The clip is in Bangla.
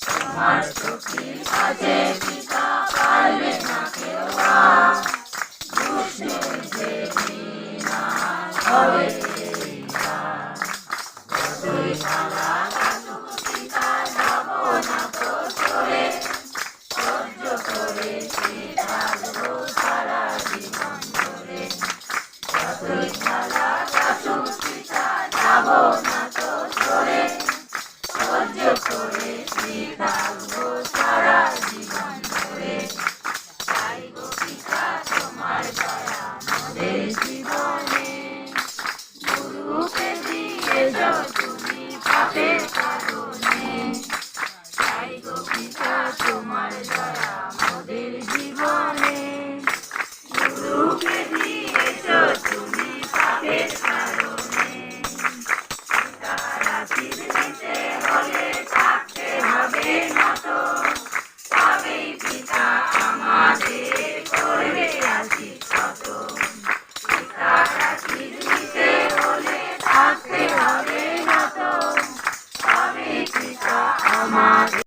তোমার চোখের কাছে পিতা পারবে না কেউ আর, দুষ্টের যে বিনাশ হবে এইবার। যতই জ্বালা কাটুক পিতা যাব না তোর সরে, সহ্য করেছি থাকবো সারা জীবন ধরে। যতই জ্বালা কাটুক পিতা যাব না